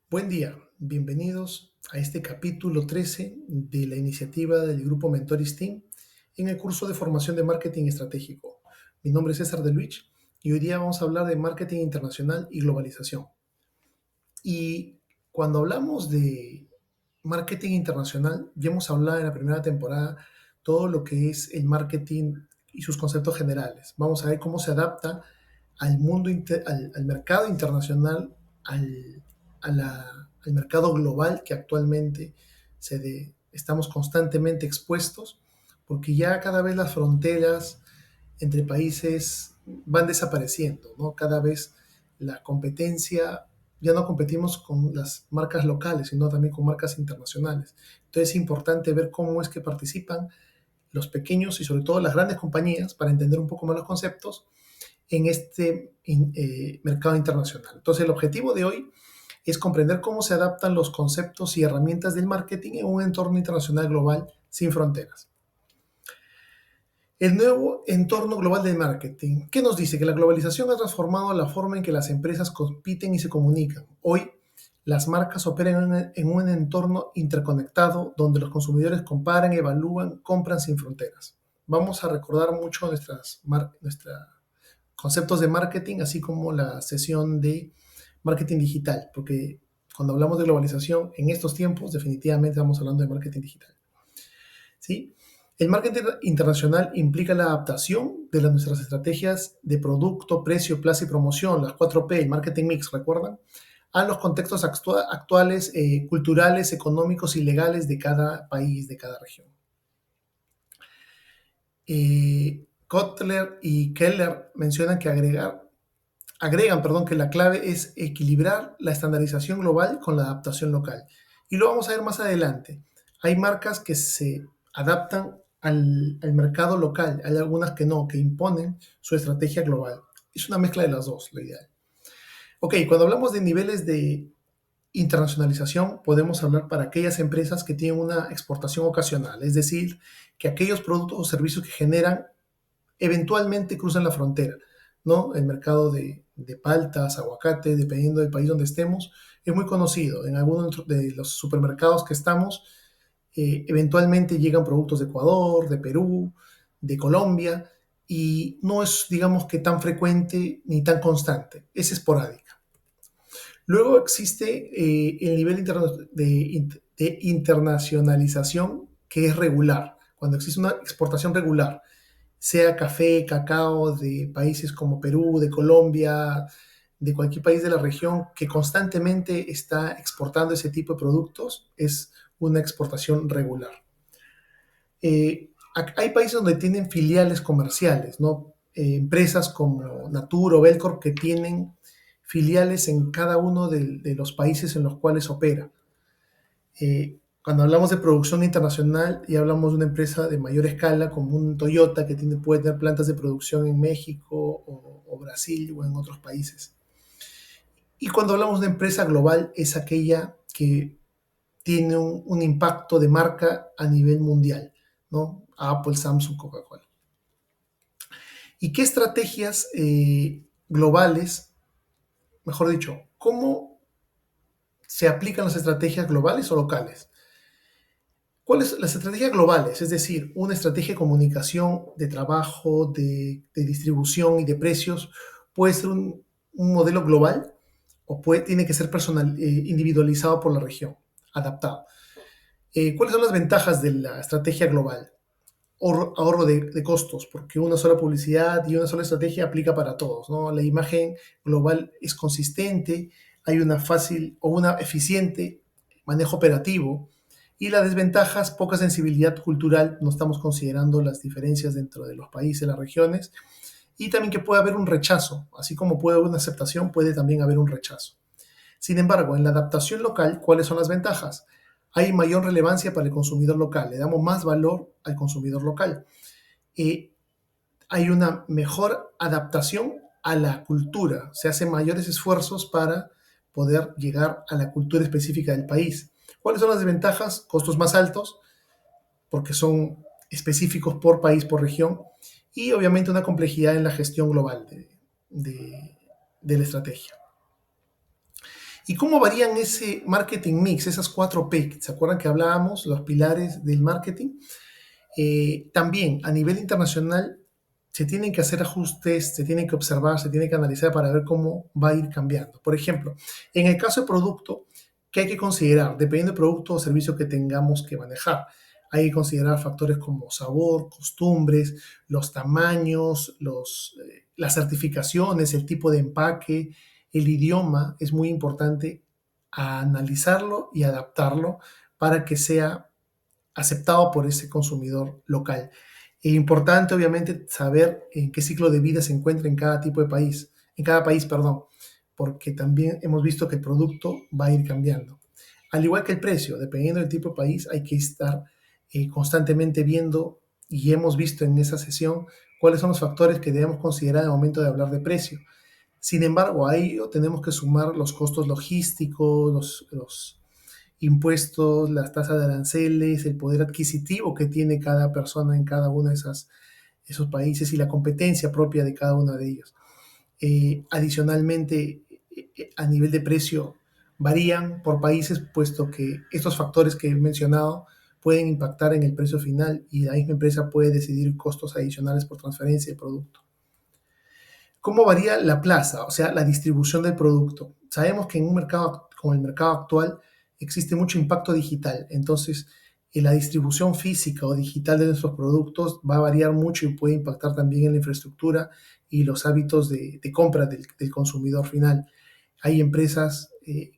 Buen día, bienvenidos a este capítulo 13 de la iniciativa del Grupo Mentoris Team en el curso de formación de marketing estratégico. Mi nombre es César de Luich y hoy día vamos a hablar de marketing internacional y globalización. Y cuando hablamos de marketing internacional, ya hemos hablado en la primera temporada todo lo que es el marketing y sus conceptos generales. Vamos a ver cómo se adapta al mundo, al mercado internacional, al, al mercado global que actualmente estamos constantemente expuestos, porque ya cada vez las fronteras entre países van desapareciendo, ¿no? Cada vez la competencia, ya no competimos con las marcas locales, sino también con marcas internacionales. Entonces es importante ver cómo es que participan los pequeños y sobre todo las grandes compañías para entender un poco más los conceptos en este mercado internacional. Entonces el objetivo de hoy es comprender cómo se adaptan los conceptos y herramientas del marketing en un entorno internacional global sin fronteras. El nuevo entorno global del marketing. ¿Qué nos dice? Que la globalización ha transformado la forma en que las empresas compiten y se comunican. Hoy, las marcas operan en un entorno interconectado donde los consumidores comparan, evalúan, compran sin fronteras. Vamos a recordar mucho nuestros conceptos de marketing, así como la sesión de marketing digital, porque cuando hablamos de globalización en estos tiempos, definitivamente estamos hablando de marketing digital. ¿Sí? El marketing internacional implica la adaptación de nuestras estrategias de producto, precio, plaza y promoción, las 4P, el marketing mix, ¿recuerdan? A los contextos actuales, culturales, económicos y legales de cada país, de cada región. Kotler y Keller mencionan que agregan que la clave es equilibrar la estandarización global con la adaptación local. Y lo vamos a ver más adelante. Hay marcas que se adaptan al mercado local, hay algunas que no, que imponen su estrategia global. Es una mezcla de las dos, lo ideal. Ok, cuando hablamos de niveles de internacionalización, podemos hablar para aquellas empresas que tienen una exportación ocasional, es decir, que aquellos productos o servicios que generan eventualmente cruzan la frontera, ¿no? El mercado de paltas, aguacate, dependiendo del país donde estemos, es muy conocido. En algunos de los supermercados que estamos, eventualmente llegan productos de Ecuador, de Perú, de Colombia, y no es, digamos que tan frecuente ni tan constante, es esporádica. Luego existe el nivel de internacionalización que es regular, cuando existe una exportación regular, sea café, cacao de países como Perú, de Colombia, de cualquier país de la región que constantemente está exportando ese tipo de productos, es una exportación regular. Hay países donde tienen filiales comerciales, ¿no? Empresas como Natur o Belcorp que tienen filiales en cada uno de los países en los cuales opera. Cuando hablamos de producción internacional y hablamos de una empresa de mayor escala como un Toyota que puede tener plantas de producción en México o Brasil o en otros países. Y cuando hablamos de empresa global es aquella que tiene un impacto de marca a nivel mundial, ¿no? Apple, Samsung, Coca-Cola. ¿Y qué estrategias globales, mejor dicho, cómo se aplican las estrategias globales o locales? ¿Cuáles son las estrategias globales? Es decir, una estrategia de comunicación, de trabajo, de distribución y de precios puede ser un modelo global o tiene que ser individualizado por la región, adaptado. ¿Cuáles son las ventajas de la estrategia global? Ahorro de costos, porque una sola publicidad y una sola estrategia aplica para todos, ¿no? La imagen global es consistente, hay una fácil o una eficiente manejo operativo, y las desventajas, poca sensibilidad cultural, no estamos considerando las diferencias dentro de los países, las regiones, y también que puede haber un rechazo, así como puede haber una aceptación, puede también haber un rechazo. Sin embargo, en la adaptación local, ¿cuáles son las ventajas? Hay mayor relevancia para el consumidor local, le damos más valor al consumidor local. Hay una mejor adaptación a la cultura, se hacen mayores esfuerzos para poder llegar a la cultura específica del país. ¿Cuáles son las desventajas? Costos más altos, porque son específicos por país, por región, y obviamente una complejidad en la gestión global de la estrategia. ¿Y cómo varían ese marketing mix, esas 4P? ¿Se acuerdan que hablábamos, los pilares del marketing? También a nivel internacional se tienen que hacer ajustes, se tienen que observar, se tiene que analizar para ver cómo va a ir cambiando. Por ejemplo, en el caso de producto, ¿qué hay que considerar? Dependiendo del producto o servicio que tengamos que manejar. Hay que considerar factores como sabor, costumbres, los tamaños, las certificaciones, el tipo de empaque, el idioma. Es muy importante analizarlo y adaptarlo para que sea aceptado por ese consumidor local. Es importante, obviamente, saber en qué ciclo de vida se encuentra en cada tipo de país, en cada país, perdón, porque también hemos visto que el producto va a ir cambiando. Al igual que el precio, dependiendo del tipo de país, hay que estar constantemente viendo y hemos visto en esa sesión cuáles son los factores que debemos considerar en el momento de hablar de precio. Sin embargo, a ello tenemos que sumar los costos logísticos, los impuestos, las tasas de aranceles, el poder adquisitivo que tiene cada persona en cada uno de esos países y la competencia propia de cada uno de ellos. Adicionalmente, a nivel de precio, varían por países, puesto que estos factores que he mencionado pueden impactar en el precio final y la misma empresa puede decidir costos adicionales por transferencia de producto. ¿Cómo varía la plaza, o sea, la distribución del producto? Sabemos que en un mercado como el mercado actual existe mucho impacto digital, entonces la distribución física o digital de nuestros productos va a variar mucho y puede impactar también en la infraestructura y los hábitos de compra del consumidor final. Hay empresas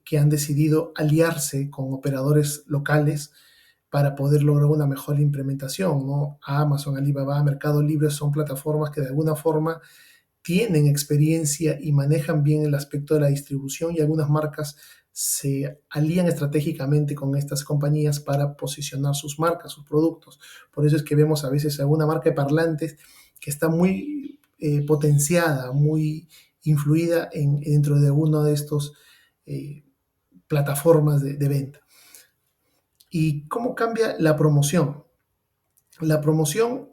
que han decidido aliarse con operadores locales para poder lograr una mejor implementación, ¿no? Amazon, Alibaba, Mercado Libre son plataformas que de alguna forma tienen experiencia y manejan bien el aspecto de la distribución y algunas marcas se alían estratégicamente con estas compañías para posicionar sus marcas, sus productos. Por eso es que vemos a veces alguna marca de parlantes que está muy potenciada, muy influida dentro de una de estas plataformas de venta. ¿Y cómo cambia la promoción? La promoción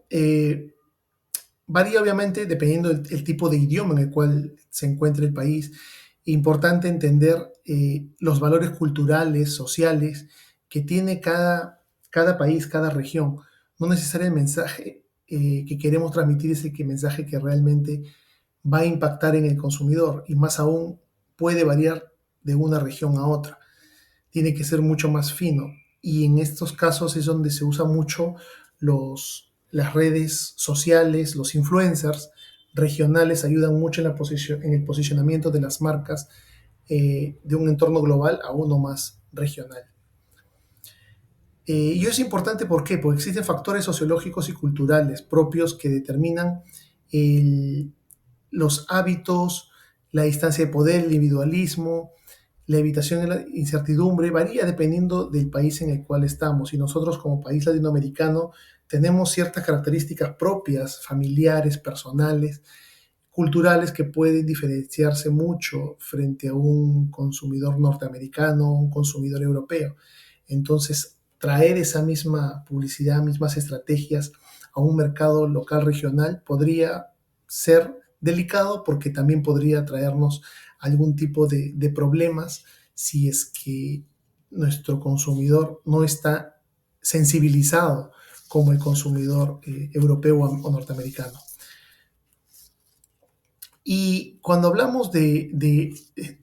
varía obviamente dependiendo del tipo de idioma en el cual se encuentre el país. Importante entender los valores culturales, sociales que tiene cada país, cada región. No necesariamente el mensaje que queremos transmitir es el mensaje que realmente va a impactar en el consumidor y más aún puede variar de una región a otra. Tiene que ser mucho más fino y en estos casos es donde se usa mucho las redes sociales, los influencers regionales ayudan mucho en el posicionamiento de las marcas de un entorno global a uno más regional. Y eso es importante, ¿por qué? Porque existen factores sociológicos y culturales propios que determinan el, los hábitos, la distancia de poder, el individualismo, la evitación de la incertidumbre, varía dependiendo del país en el cual estamos. Y nosotros como país latinoamericano tenemos ciertas características propias, familiares, personales, culturales, que pueden diferenciarse mucho frente a un consumidor norteamericano o un consumidor europeo. Entonces, traer esa misma publicidad, mismas estrategias a un mercado local regional podría ser delicado porque también podría traernos algún tipo de problemas si es que nuestro consumidor no está sensibilizado como el consumidor europeo o norteamericano. Y cuando hablamos de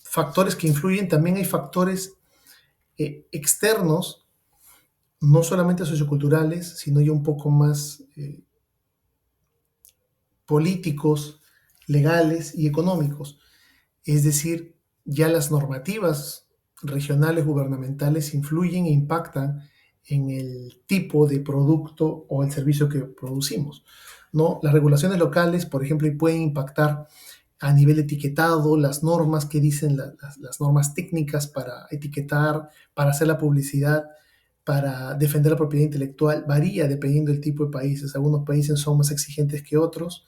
factores que influyen, también hay factores externos, no solamente socioculturales, sino ya un poco más políticos, legales y económicos. Es decir, ya las normativas regionales gubernamentales influyen e impactan en el tipo de producto o el servicio que producimos, ¿no? Las regulaciones locales, por ejemplo, pueden impactar a nivel etiquetado, las normas que dicen las normas técnicas para etiquetar, para hacer la publicidad, para defender la propiedad intelectual, varía dependiendo del tipo de países. Algunos países son más exigentes que otros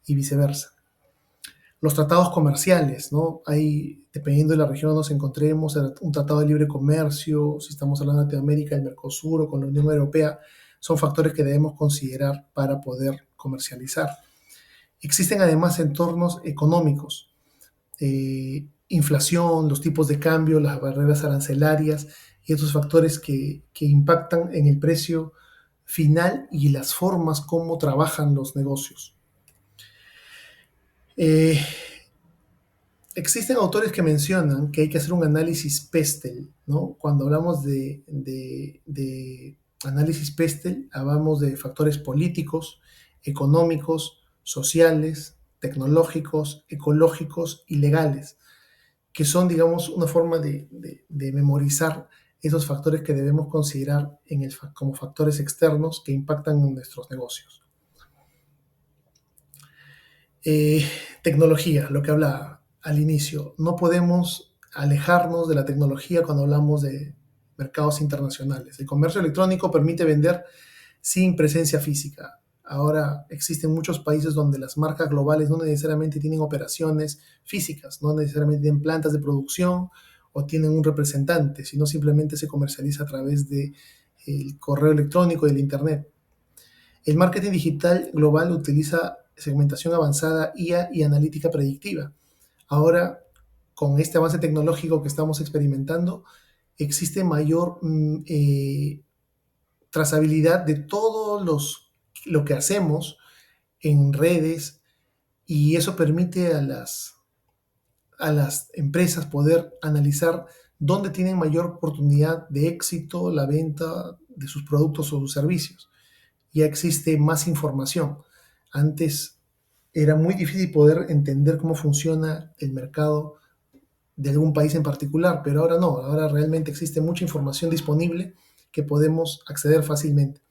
y viceversa. Los tratados comerciales, ¿no? Hay, dependiendo de la región donde nos encontremos, un tratado de libre comercio, si estamos hablando de Latinoamérica, el Mercosur o con la Unión Europea, son factores que debemos considerar para poder comercializar. Existen además entornos económicos. inflación, los tipos de cambio, las barreras arancelarias y otros factores que impactan en el precio final y las formas como trabajan los negocios. Eh, Existen autores que mencionan que hay que hacer un análisis PESTEL, ¿no? Cuando hablamos de análisis PESTEL, hablamos de factores políticos, económicos, sociales, tecnológicos, ecológicos y legales, que son, digamos, una forma de memorizar esos factores que debemos considerar como factores externos que impactan en nuestros negocios. Eh, Tecnología, lo que hablaba al inicio. No podemos alejarnos de la tecnología cuando hablamos de mercados internacionales. El comercio electrónico permite vender sin presencia física. Ahora existen muchos países donde las marcas globales no necesariamente tienen operaciones físicas, no necesariamente tienen plantas de producción o tienen un representante, sino simplemente se comercializa a través del correo electrónico y del Internet. El marketing digital global utiliza segmentación avanzada, IA y analítica predictiva. Ahora, con este avance tecnológico que estamos experimentando, existe mayor trazabilidad de todo lo que hacemos en redes y eso permite a las empresas poder analizar dónde tienen mayor oportunidad de éxito la venta de sus productos o sus servicios. Ya existe más información. Antes era muy difícil poder entender cómo funciona el mercado de algún país en particular, pero ahora no, ahora realmente existe mucha información disponible que podemos acceder fácilmente.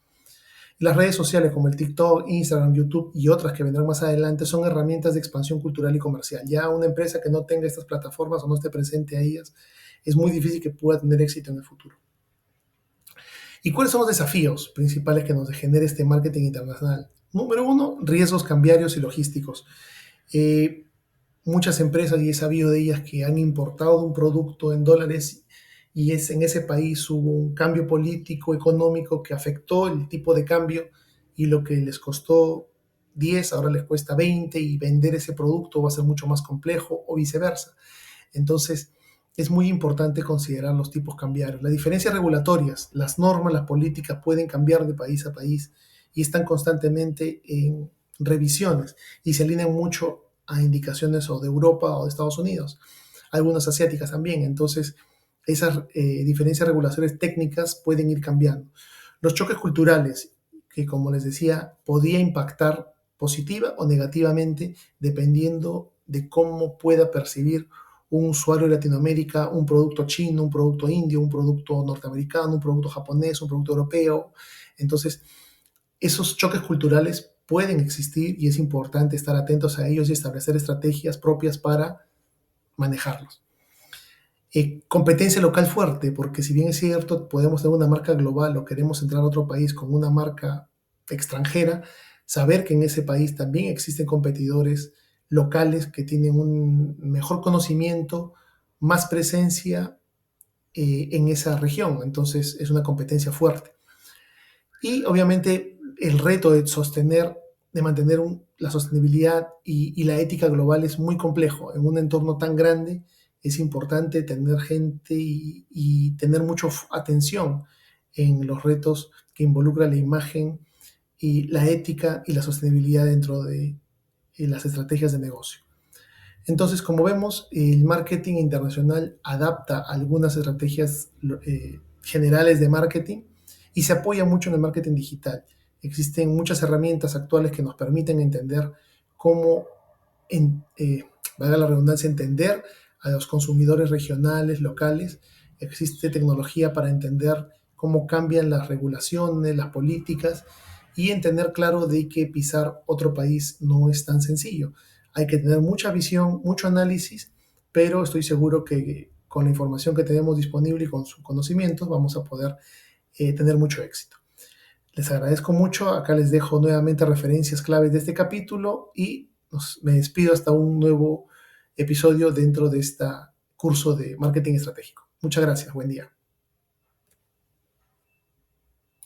Las redes sociales como el TikTok, Instagram, YouTube y otras que vendrán más adelante son herramientas de expansión cultural y comercial. Ya una empresa que no tenga estas plataformas o no esté presente a ellas, es muy difícil que pueda tener éxito en el futuro. ¿Y cuáles son los desafíos principales que nos genera este marketing internacional? Número uno, riesgos cambiarios y logísticos. Eh, Muchas empresas, y he sabido de ellas, que han importado un producto en dólares y en ese país hubo un cambio político, económico que afectó el tipo de cambio y lo que les costó 10 ahora les cuesta 20 y vender ese producto va a ser mucho más complejo o viceversa. Entonces, es muy importante considerar los tipos cambiarios. Las diferencias regulatorias, las normas, las políticas pueden cambiar de país a país y están constantemente en revisiones y se alinean mucho a indicaciones o de Europa o de Estados Unidos, algunas asiáticas también. Entonces, esas diferencias regulatorias técnicas pueden ir cambiando. Los choques culturales, que como les decía, podía impactar positiva o negativamente dependiendo de cómo pueda percibir un usuario de Latinoamérica un producto chino, un producto indio, un producto norteamericano, un producto japonés, un producto europeo. Entonces, esos choques culturales pueden existir y es importante estar atentos a ellos y establecer estrategias propias para manejarlos. Competencia local fuerte, porque si bien es cierto, podemos tener una marca global o queremos entrar a otro país con una marca extranjera, saber que en ese país también existen competidores locales que tienen un mejor conocimiento, más presencia en esa región. Entonces es una competencia fuerte. Y obviamente el reto de mantener la sostenibilidad y la ética global es muy complejo. En un entorno tan grande es importante tener gente y tener mucha atención en los retos que involucra la imagen y la ética y la sostenibilidad dentro de las estrategias de negocio. Entonces, como vemos, el marketing internacional adapta algunas estrategias generales de marketing y se apoya mucho en el marketing digital. Existen muchas herramientas actuales que nos permiten entender cómo, valga la redundancia, entender a los consumidores regionales, locales. Existe tecnología para entender cómo cambian las regulaciones, las políticas y entender claro de que pisar otro país no es tan sencillo. Hay que tener mucha visión, mucho análisis, pero estoy seguro que con la información que tenemos disponible y con sus conocimientos vamos a poder tener mucho éxito. Les agradezco mucho. Acá les dejo nuevamente referencias claves de este capítulo y me despido hasta un nuevo episodio dentro de este curso de marketing estratégico. Muchas gracias. Buen día.